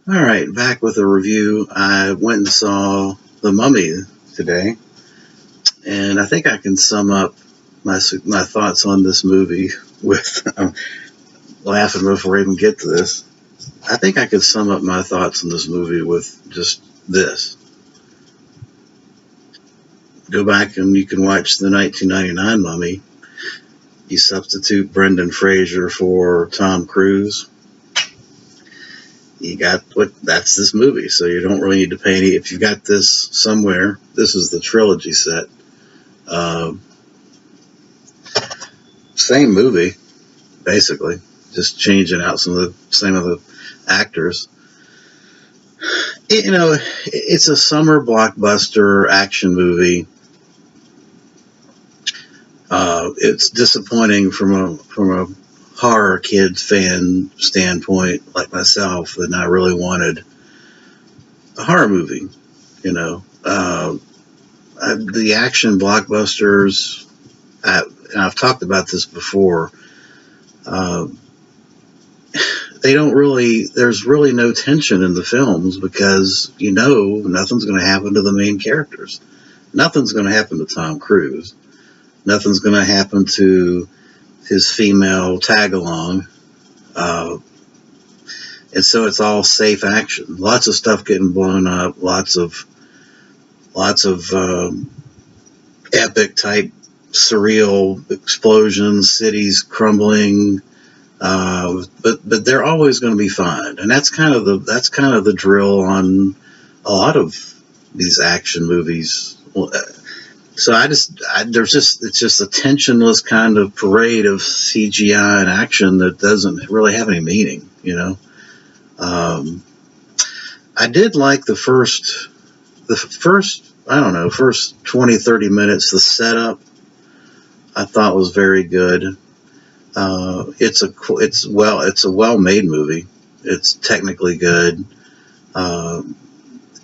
All right, back with a review. I went and saw The Mummy today, and I think I can sum up my thoughts on this movie with laughing before I even get to this. I think I could sum up my thoughts on this movie with just this. Go back and you can watch the 1999 Mummy. You substitute Brendan Fraser for Tom Cruise. You got that's this movie, so you don't really need to pay any. If you got this somewhere, this is the trilogy set. Uh, Same movie, basically, just changing out some of the actors. It's a summer blockbuster action movie. It's disappointing from a horror kid fan standpoint, like myself, that I really wanted a horror movie. The action blockbusters. And I've talked about this before. They don't really. There's really no tension in the films because nothing's going to happen to the main characters. Nothing's going to happen to Tom Cruise. Nothing's going to happen to his female tag-along. And so it's all safe action. Lots of stuff getting blown up. Lots of epic type surreal explosions, cities crumbling. But they're always going to be fine, and that's kind of the drill on a lot of these action movies. So it's just a tensionless kind of parade of CGI and action that doesn't really have any meaning, I did like the first, I don't know, first 20, 30 minutes, the setup I thought was very good. It's a well-made movie. It's technically good, along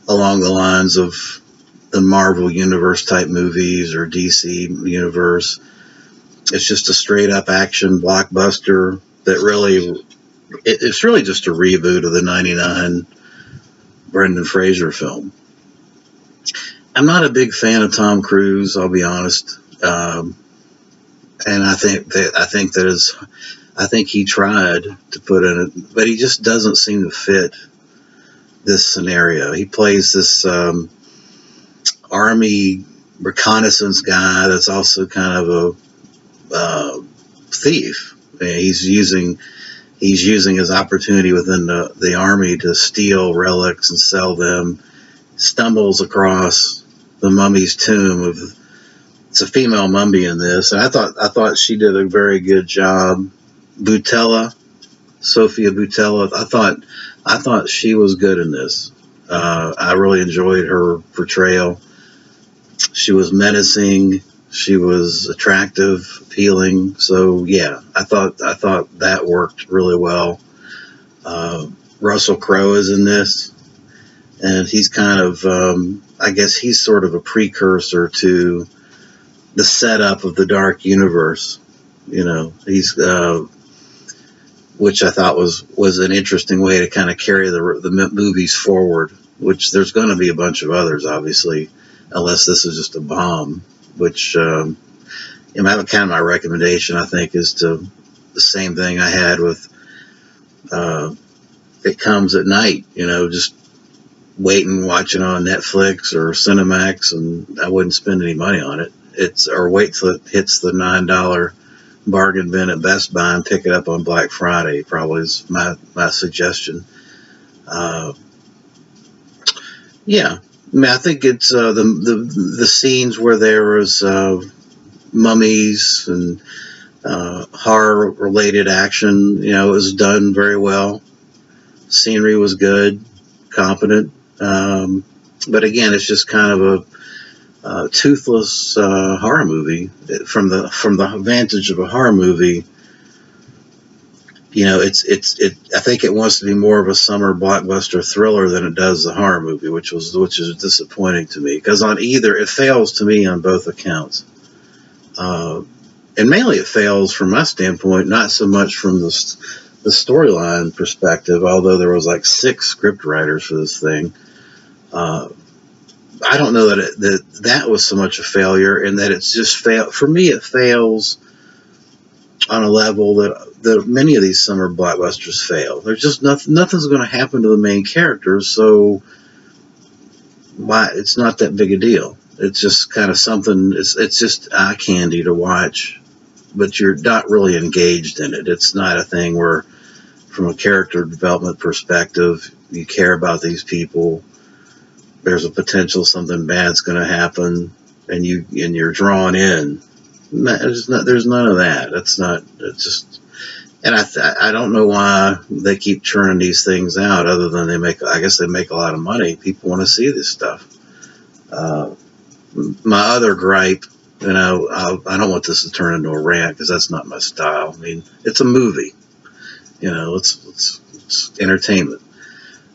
the lines of the Marvel Universe type movies or DC Universe. It's just a straight up action blockbuster that it's really just a reboot of the 99 Brendan Fraser film. I'm not a big fan of Tom Cruise, I'll be honest. And I think he tried to put in it, but he just doesn't seem to fit this scenario. He plays this army reconnaissance guy that's also kind of a thief. He's using his opportunity within the army to steal relics and sell them. Stumbles across the mummy's tomb. It's a female mummy in this, and I thought she did a very good job. Sophia Boutella. I thought she was good in this. I really enjoyed her portrayal. She was menacing. She was attractive, appealing. So yeah, I thought that worked really well. Russell Crowe is in this, and he's kind of, I guess he's sort of a precursor to the setup of the Dark Universe. He's, which I thought was an interesting way to kind of carry the movies forward. Which there's going to be a bunch of others, obviously, unless this is just a bomb. Which, kind of my recommendation, I think, is to the same thing I had with It Comes at Night. Just waiting, watching on Netflix or Cinemax, and I wouldn't spend any money on it. Or wait till it hits the $9 bargain bin at Best Buy and pick it up on Black Friday. Probably is my suggestion. Yeah. I think it's the scenes where there was mummies and horror related action. It was done very well. Scenery was good, competent. But again, it's just kind of a toothless horror movie from the vantage of a horror movie. I think it wants to be more of a summer blockbuster thriller than it does the horror movie, which is disappointing to me, because it fails to me on both accounts. And mainly it fails from my standpoint, not so much from the the storyline perspective, although there was like 6 script writers for this thing, I don't know that was so much a failure, and that it's just fail. For me, it fails on a level that many of these summer blockbusters fail. There's just nothing's going to happen to the main characters, so why? It's not that big a deal. It's just kind of something. It's just eye candy to watch, but you're not really engaged in it. It's not a thing where, from a character development perspective, you care about these people. There's a potential something bad's going to happen, and you're drawn in. There's none of that. It's just, and I don't know why they keep churning these things out, other than I guess they make a lot of money. People want to see this stuff. My other gripe, I don't want this to turn into a rant, because that's not my style. I mean, it's a movie. It's entertainment.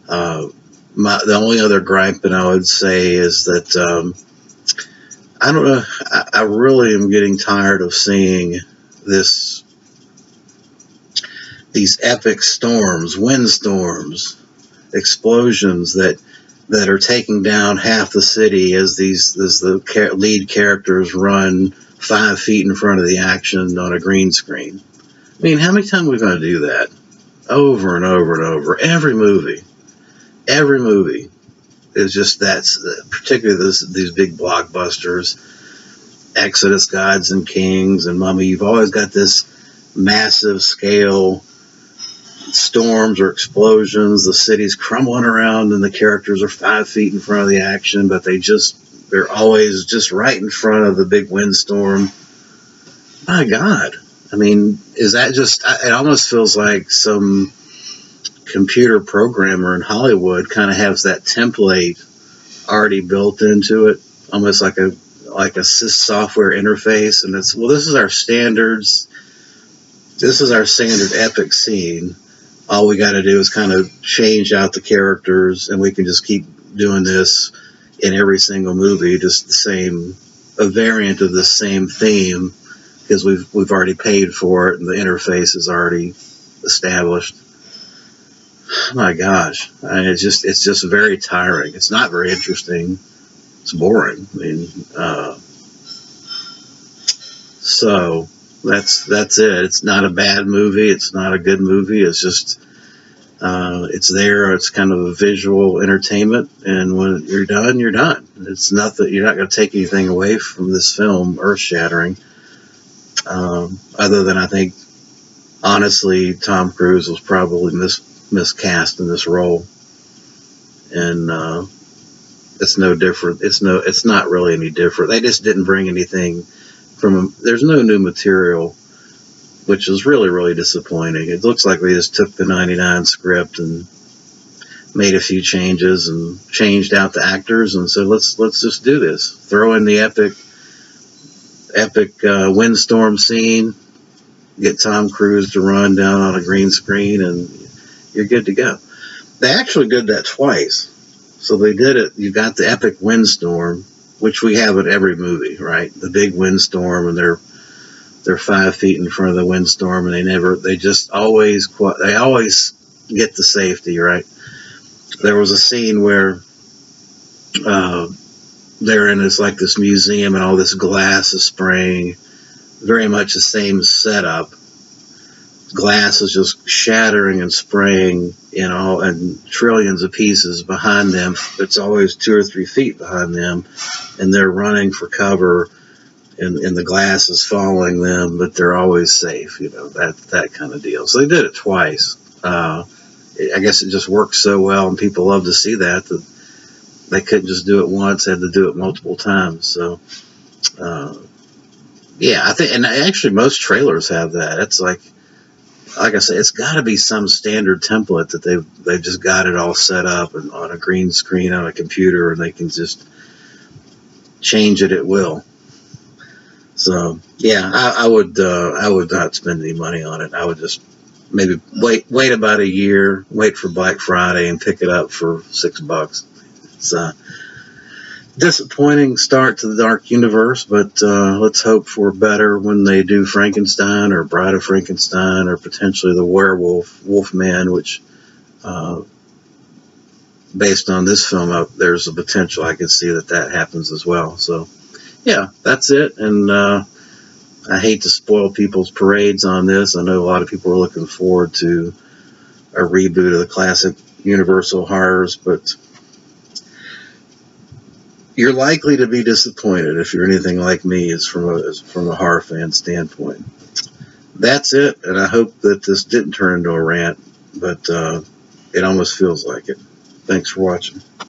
The only other gripe that I would say is that I don't know. I really am getting tired of seeing these epic storms, windstorms, explosions that are taking down half the city as the lead characters run 5 feet in front of the action on a green screen. I mean, how many times are we going to do that? Over and over and over. Every movie is just particularly these big blockbusters, Exodus, Gods and Kings, and Mummy. You've always got this massive scale storms or explosions. The city's crumbling around, and the characters are 5 feet in front of the action, but they're always just right in front of the big windstorm. My God. I mean, is that just, it almost feels like some computer programmer in Hollywood kind of has that template already built into it, almost like a software interface, and this is our standards. This is our standard epic scene. All we got to do is kind of change out the characters, and we can just keep doing this in every single movie, just a variant of the same theme, because we've already paid for it and the interface is already established. My gosh, it's just very tiring. It's not very interesting. It's boring. I mean, so that's it. It's not a bad movie. It's not a good movie. It's just it's there. It's kind of a visual entertainment, and when you're done, you're done. It's nothing. You're not going to take anything away from this film, earth-shattering. Other than, I think, honestly, Tom Cruise was probably miscast in this role, and it's no different. It's not really any different. They just didn't bring anything there's no new material, which is really, really disappointing. It looks like they just took the 99 script and made a few changes and changed out the actors and said, let's just do this. Throw in the epic windstorm scene, get Tom Cruise to run down on a green screen, and you're good to go. They actually did that twice. So they did it. You got the epic windstorm, which we have in every movie, right? The big windstorm, and they're 5 feet in front of the windstorm, and they always get the safety, right? There was a scene where they're in this museum, and all this glass is spraying, very much the same setup. Glass is just shattering and spraying, and trillions of pieces behind them. It's always 2 or 3 feet behind them, and they're running for cover, and the glass is following them, but they're always safe. That kind of deal. So they did it twice. I guess it just works so well, and people love to see that they couldn't just do it once; had to do it multiple times. So, yeah, I think, and actually most trailers have that. It's like I said, it's got to be some standard template that they've just got it all set up and on a green screen on a computer, and they can just change it at will. So yeah, I would not spend any money on it. I would just maybe wait about a year, wait for Black Friday, and pick it up for $6. disappointing start to the Dark Universe, but let's hope for better when they do Frankenstein or Bride of Frankenstein or potentially the Werewolf, Wolfman, which, based on this film, there's a potential I could see that happens as well. So, yeah, that's it. And I hate to spoil people's parades on this. I know a lot of people are looking forward to a reboot of the classic Universal horrors, but you're likely to be disappointed if you're anything like me, is from a horror fan standpoint. That's it, and I hope that this didn't turn into a rant, but it almost feels like it. Thanks for watching.